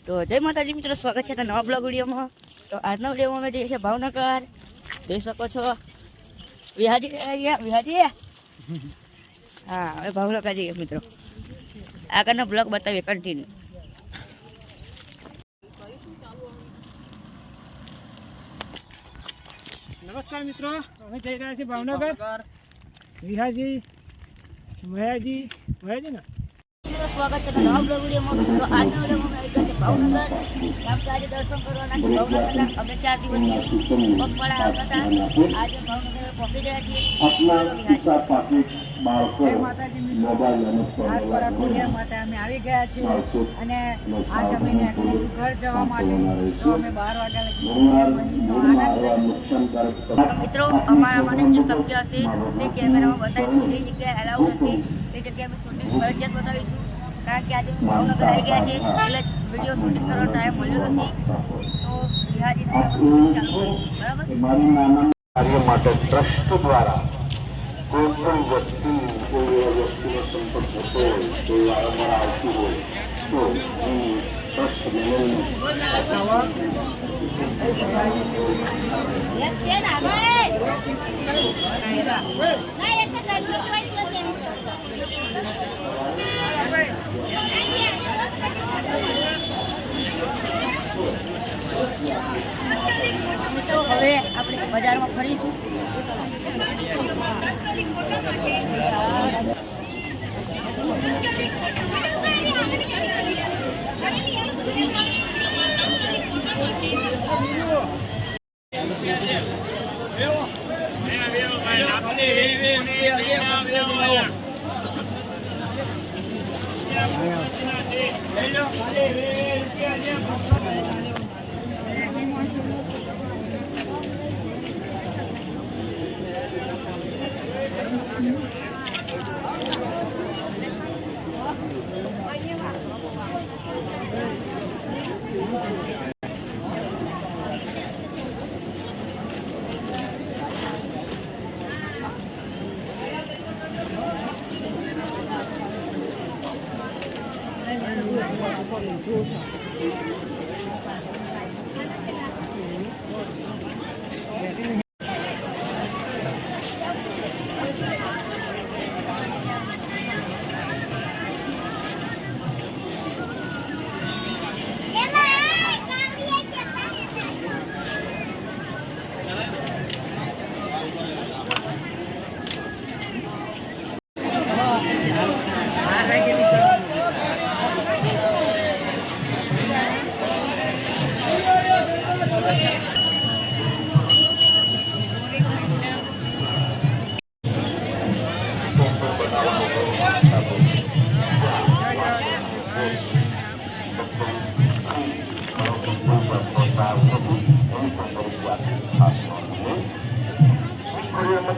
તો જય માતાજી મિત્રો, સ્વાગત છે નવા બ્લોગ વિડીયોમાં। તો આજના વિડીયોમાં અમે જઈએ છીએ ભાવનગર। જોઈ શકો છો વિહાજી હા, હવે ભાવનગર જઈએ મિત્રો। આગળનો બ્લોગ બતાવીએ કન્ટિન્યુ। નમસ્કાર મિત્રો, અમે જઈ રહ્યા છીએ ભાવનગર। વિહાજી મયાજી ને સ્વાગત છે નવા બ્લોગ વિડીયોમાં। તો આજના વિડીયોમાં અમે આવી ગયા છે ભાવનગર। કેમ કે આજે દર્શન કરવાના છે ભાવનગરના। અમે 4 દિવસથી પગપાળા આવતા હતા, આજે ભાવનગર પહોંચી ગયા છીએ। જય માતાજી મિત્રો, આજ પર પુણ્ય માતા અમે આવી ગયા છીએ અને આજ અમે ઘર જવા માટે તો અમે 12 વાગ્યા આનંદ લઈશું। મિત્રો અમારા માટે જે શક્ય હશે તે કેમેરામાં બતાવીશું। જે જગ્યાએ એલાઉડ હશે તે જગ્યાએ અમે શૂટિંગ ફરજિયાત બતાવીશું, કારણ કે આજે ભાવનગર આવી ગયા છે એટલે વિડીયો શૂટિંગ કરવાનો ટાઈમ મળ્યો નથી। તો વિહાજીને ચાલુ કરીશું, બરાબર? કાર્ય માટે ટ્રસ્ટ દ્વારા કોઈ પણ વ્યક્તિ કોઈ વ્યક્તિનો સંપર્ક થતો હોય, કોઈ વારંવાર આવતું હોય તો હું ટ્રસ્ટ મિત્રો હવે આપણે બજારમાં ફરીશું।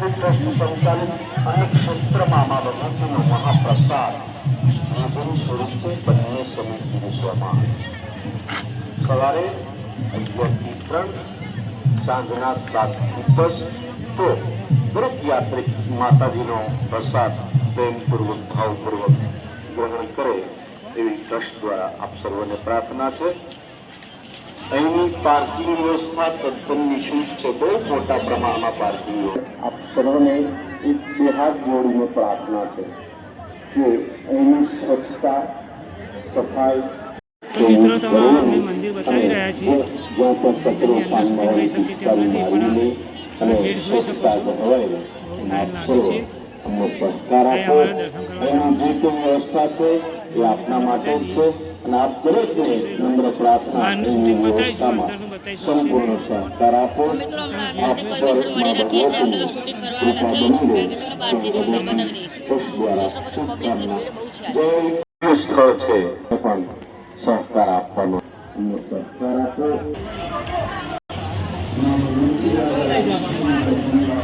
ટ્રસ્ટ સંચાલિત અને ક્ષેત્ર મામા ભગવતીનો મહાપ્રસાદ ગુરુ સ્વરૂપે બંને સમિત પીરસવામાં સવારે 11 થી 3, સાંજના 7 થી 10 તો દરેક યાત્રિક માતાજીનો પ્રસાદ પ્રેમપૂર્વક ભાવપૂર્વક ગ્રહણ કરે એવી ટ્રસ્ટ દ્વારા આપ સર્વને પ્રાર્થના છે। અહીંની પાર્કિંગ વ્યવસ્થા તદ્દન નિઃશુલ્ક છે, બહુ મોટા પ્રમાણમાં પાર્કિંગ આપ સર્વને એક બે હાથ જોડીને પ્રાર્થના છે કે અહીંની સ્વચ્છતા સફાઈ મિત્રો તમને મંદિર બતાવી રહ્યા છીએ। અને સ્વચ્છતા જળવાય આપ સર્વ અમને સહકાર આપો। એની જે કંઈ વ્યવસ્થા છે એ આપના માટે જ છે અને આપ દરેકને નમ્ર પ્રાર્થના એની વ્યવસ્થામાં સંપૂર્ણ સહકાર આપો। આપ વર્ષમાં ભગવતીની કૃપા બની રહે ભગવતી ટ્રસ્ટ દ્વારા શુભકામના। જે સ્થળ છે એ પણ સહકાર આપવાનો અમને સહકાર આપો।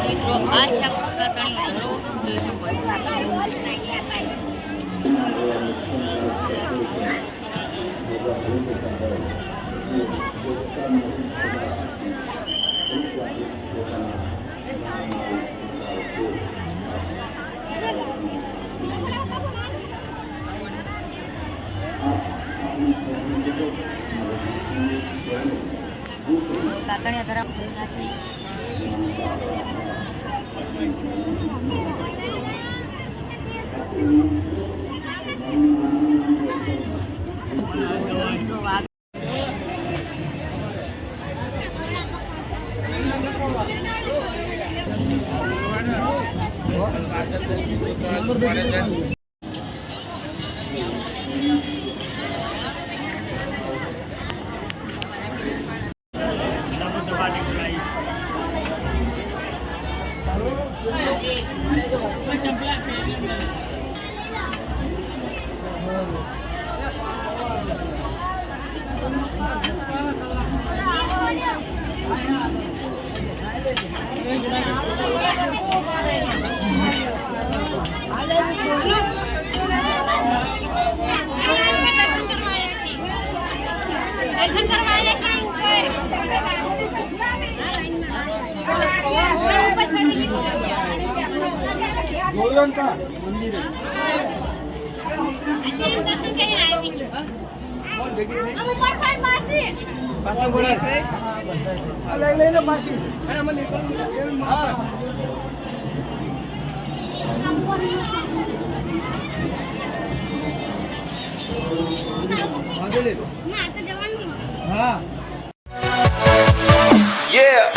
મિત્રો આ છે તણી ઘરો જોઈ શકો છો। કાકણિયા ધરાવ દર્શન કરવા આવ્યા છે Yeah.